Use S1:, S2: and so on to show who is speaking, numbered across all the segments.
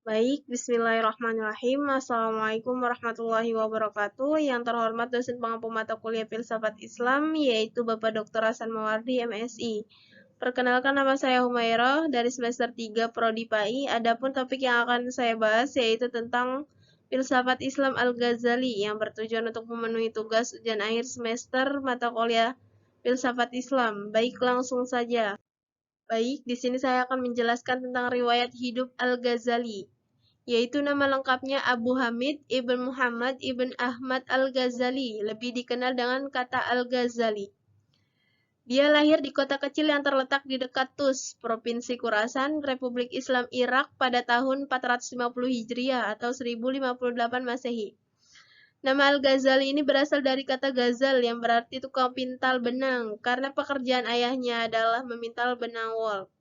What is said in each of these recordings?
S1: Baik, bismillahirrahmanirrahim. Assalamualaikum warahmatullahi wabarakatuh. Yang terhormat dosen pengampu mata kuliah Filsafat Islam, yaitu Bapak Dr. Hasan Mawardi, MSI. Perkenalkan, nama saya Humairah dari semester 3 Prodi PAI. Adapun topik yang akan saya bahas yaitu tentang Filsafat Islam Al-Ghazali yang bertujuan untuk memenuhi tugas ujian akhir semester mata kuliah Filsafat Islam. Baik, langsung saja. Baik, di sini saya akan menjelaskan tentang riwayat hidup Al-Ghazali, yaitu nama lengkapnya Abu Hamid Ibn Muhammad Ibn Ahmad Al-Ghazali, lebih dikenal dengan kata Al-Ghazali. Dia lahir di kota kecil yang terletak di dekat Tus, Provinsi Khurasan, Republik Islam Irak pada tahun 450 Hijriah atau 1058 Masehi. Nama Al-Ghazali ini berasal dari kata ghazal yang berarti tukang pintal benang, karena pekerjaan ayahnya adalah memintal benang wol.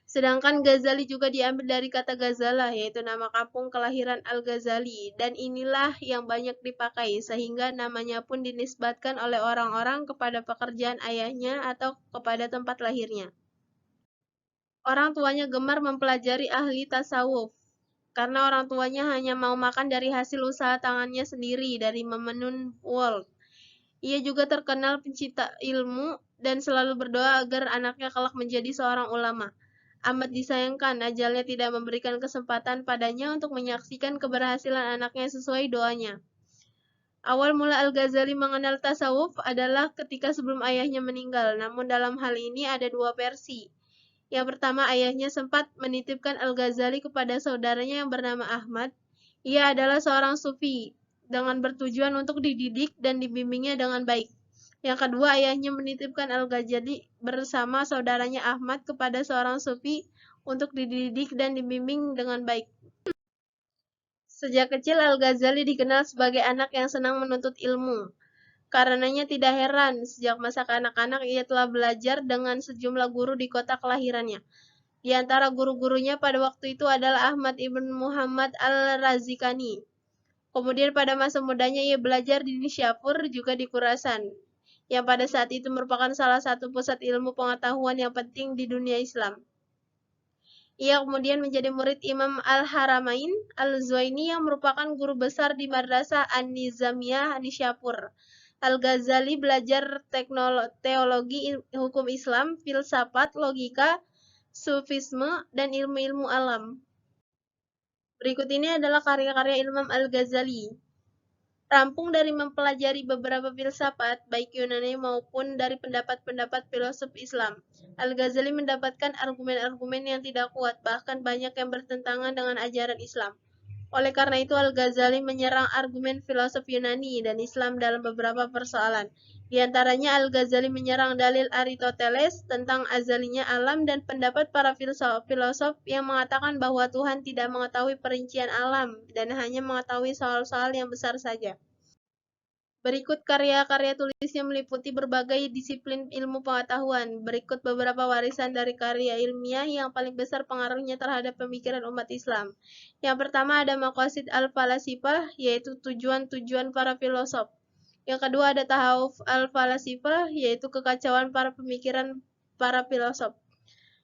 S1: Sedangkan Ghazali juga diambil dari kata Ghazala, yaitu nama kampung kelahiran Al-Ghazali, dan inilah yang banyak dipakai, sehingga namanya pun dinisbatkan oleh orang-orang kepada pekerjaan ayahnya atau kepada tempat lahirnya. Orang tuanya gemar mempelajari ahli tasawuf, karena orang tuanya hanya mau makan dari hasil usaha tangannya sendiri dari memenun wol. Ia juga terkenal pencipta ilmu dan selalu berdoa agar anaknya kelak menjadi seorang ulama. Amat disayangkan ajalnya tidak memberikan kesempatan padanya untuk menyaksikan keberhasilan anaknya sesuai doanya. Awal mula Al-Ghazali mengenal tasawuf adalah ketika sebelum ayahnya meninggal, namun dalam hal ini ada dua versi. Yang pertama, ayahnya sempat menitipkan Al-Ghazali kepada saudaranya yang bernama Ahmad. Ia adalah seorang sufi, dengan bertujuan untuk dididik dan dibimbingnya dengan baik. Yang kedua, ayahnya menitipkan Al-Ghazali bersama saudaranya Ahmad kepada seorang sufi untuk dididik dan dibimbing dengan baik. Sejak kecil Al-Ghazali dikenal sebagai anak yang senang menuntut ilmu. Karenanya tidak heran, sejak masa kanak-kanak ia telah belajar dengan sejumlah guru di kota kelahirannya. Di antara guru-gurunya pada waktu itu adalah Ahmad ibn Muhammad al-Razikani. Kemudian pada masa mudanya ia belajar di Nishapur, juga di Khurasan, yang pada saat itu merupakan salah satu pusat ilmu pengetahuan yang penting di dunia Islam. Ia kemudian menjadi murid Imam Al-Haramain Al-Zuwaini yang merupakan guru besar di Madrasah An-Nizamiyah Nishapur. Al-Ghazali belajar teologi, hukum Islam, filsafat, logika, sufisme, dan ilmu-ilmu alam. Berikut ini adalah karya-karya Imam Al-Ghazali. Rampung dari mempelajari beberapa filsafat, baik Yunani maupun dari pendapat-pendapat filosof Islam, Al-Ghazali mendapatkan argumen-argumen yang tidak kuat, bahkan banyak yang bertentangan dengan ajaran Islam. Oleh karena itu, Al-Ghazali menyerang argumen filosof Yunani dan Islam dalam beberapa persoalan. Di antaranya, Al-Ghazali menyerang dalil Aristoteles tentang azalinya alam dan pendapat para filosof yang mengatakan bahwa Tuhan tidak mengetahui perincian alam dan hanya mengetahui soal-soal yang besar saja. Berikut karya-karya tulisnya meliputi berbagai disiplin ilmu pengetahuan. Berikut beberapa warisan dari karya ilmiah yang paling besar pengaruhnya terhadap pemikiran umat Islam. Yang pertama ada Maqasid al-Falasifah, yaitu tujuan-tujuan para filosof. Yang kedua ada Tahawuf al-Falasifah, yaitu kekacauan para pemikiran para filosof.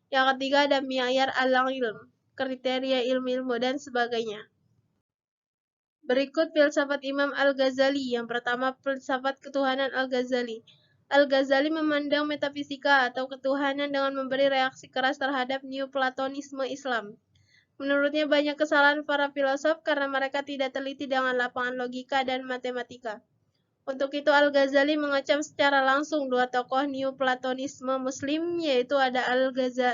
S1: Yang ketiga ada Mi'yar al-Ilm, kriteria ilmu-ilmu dan sebagainya. Berikut filsafat Imam Al-Ghazali. Yang pertama, filsafat ketuhanan Al-Ghazali. Al-Ghazali memandang metafisika atau ketuhanan dengan memberi reaksi keras terhadap Neoplatonisme Islam. Menurutnya banyak kesalahan para filosof karena mereka tidak teliti dengan lapangan logika dan matematika. Untuk itu Al-Ghazali mengecam secara langsung dua tokoh Neoplatonisme Muslim, yaitu ada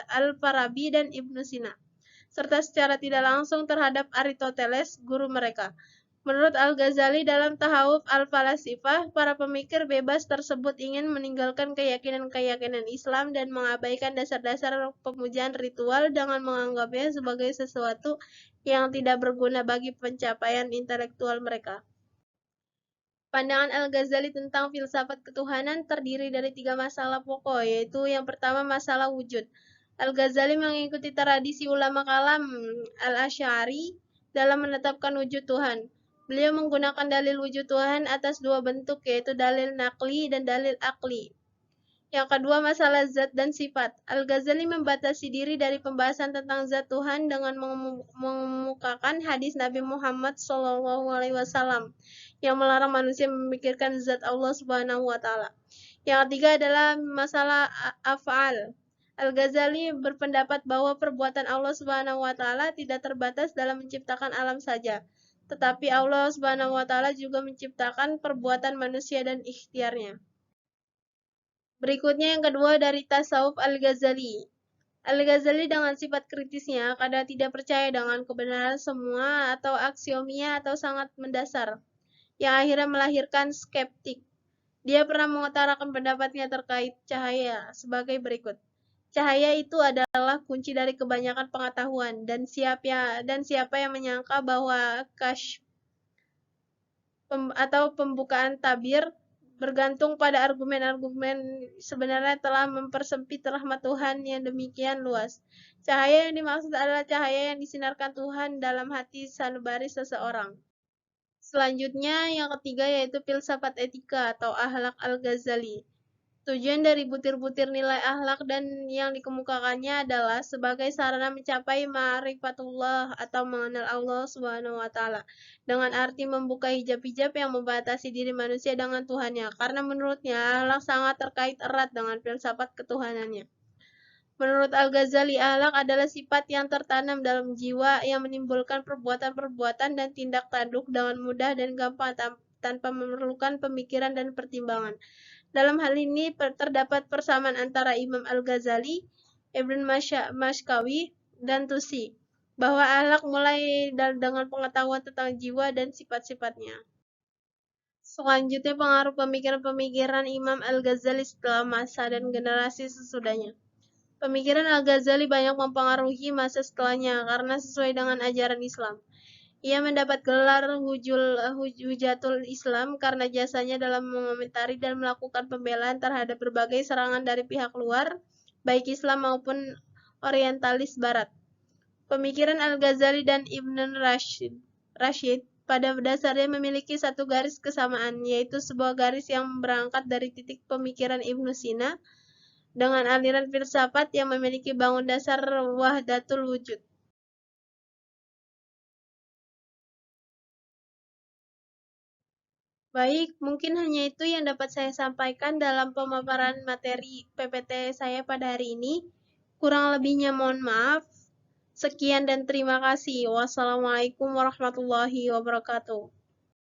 S1: Al-Farabi dan Ibnu Sina, serta secara tidak langsung terhadap Aristoteles, guru mereka. Menurut Al-Ghazali dalam Tahawuf Al-Falasifah, para pemikir bebas tersebut ingin meninggalkan keyakinan-keyakinan Islam dan mengabaikan dasar-dasar pemujaan ritual dengan menganggapnya sebagai sesuatu yang tidak berguna bagi pencapaian intelektual mereka. Pandangan Al-Ghazali tentang filsafat ketuhanan terdiri dari tiga masalah pokok, yaitu yang pertama masalah wujud. Al-Ghazali mengikuti tradisi ulama kalam Al-Asy'ari dalam menetapkan wujud Tuhan. Beliau menggunakan dalil wujud Tuhan atas dua bentuk, yaitu dalil naqli dan dalil akli. Yang kedua, masalah zat dan sifat. Al-Ghazali membatasi diri dari pembahasan tentang zat Tuhan dengan mengemukakan hadis Nabi Muhammad SAW yang melarang manusia memikirkan zat Allah Subhanahu wa taala. Yang ketiga adalah masalah af'al. Al-Ghazali berpendapat bahwa perbuatan Allah Subhanahu wa taala tidak terbatas dalam menciptakan alam saja, tetapi Allah Subhanahu wa taala juga menciptakan perbuatan manusia dan ikhtiarnya. Berikutnya yang kedua dari tasawuf Al-Ghazali. Al-Ghazali dengan sifat kritisnya kadang tidak percaya dengan kebenaran semua atau aksiomia atau sangat mendasar, yang akhirnya melahirkan skeptik. Dia pernah mengutarakan pendapatnya terkait cahaya sebagai berikut. Cahaya itu adalah kunci dari kebanyakan pengetahuan, dan siapa yang menyangka bahwa atau pembukaan tabir bergantung pada argumen-argumen sebenarnya telah mempersempit rahmat Tuhan yang demikian luas. Cahaya yang dimaksud adalah cahaya yang disinarkan Tuhan dalam hati sanubari seseorang. Selanjutnya yang ketiga yaitu filsafat etika atau akhlak Al-Ghazali. Tujuan dari butir-butir nilai akhlak dan yang dikemukakannya adalah sebagai sarana mencapai ma'rifatullah atau mengenal Allah Subhanahu wa taala, dengan arti membuka hijab-hijab yang membatasi diri manusia dengan Tuhannya, karena menurutnya akhlak sangat terkait erat dengan filsafat ketuhanannya. Menurut Al-Ghazali, akhlak adalah sifat yang tertanam dalam jiwa yang menimbulkan perbuatan-perbuatan dan tindak tanduk dengan mudah dan gampang tanpa memerlukan pemikiran dan pertimbangan. Dalam hal ini terdapat persamaan antara Imam Al-Ghazali, Ibn Mashkawi, dan Tusi, bahwa akhlak mulai dengan pengetahuan tentang jiwa dan sifat-sifatnya. Selanjutnya pengaruh pemikiran-pemikiran Imam Al-Ghazali setelah masa dan generasi sesudahnya. Pemikiran Al-Ghazali banyak mempengaruhi masa setelahnya karena sesuai dengan ajaran Islam. Ia mendapat gelar Hujatul Islam karena jasanya dalam mengomentari dan melakukan pembelaan terhadap berbagai serangan dari pihak luar, baik Islam maupun orientalis barat. Pemikiran Al-Ghazali dan Ibn Rashid pada dasarnya memiliki satu garis kesamaan, yaitu sebuah garis yang berangkat dari titik pemikiran Ibnu Sina dengan aliran filsafat yang memiliki bangun dasar wahdatul wujud. Baik, mungkin hanya itu yang dapat saya sampaikan dalam pemaparan materi PPT saya pada hari ini. Kurang lebihnya mohon maaf. Sekian dan terima kasih. Wassalamualaikum warahmatullahi wabarakatuh.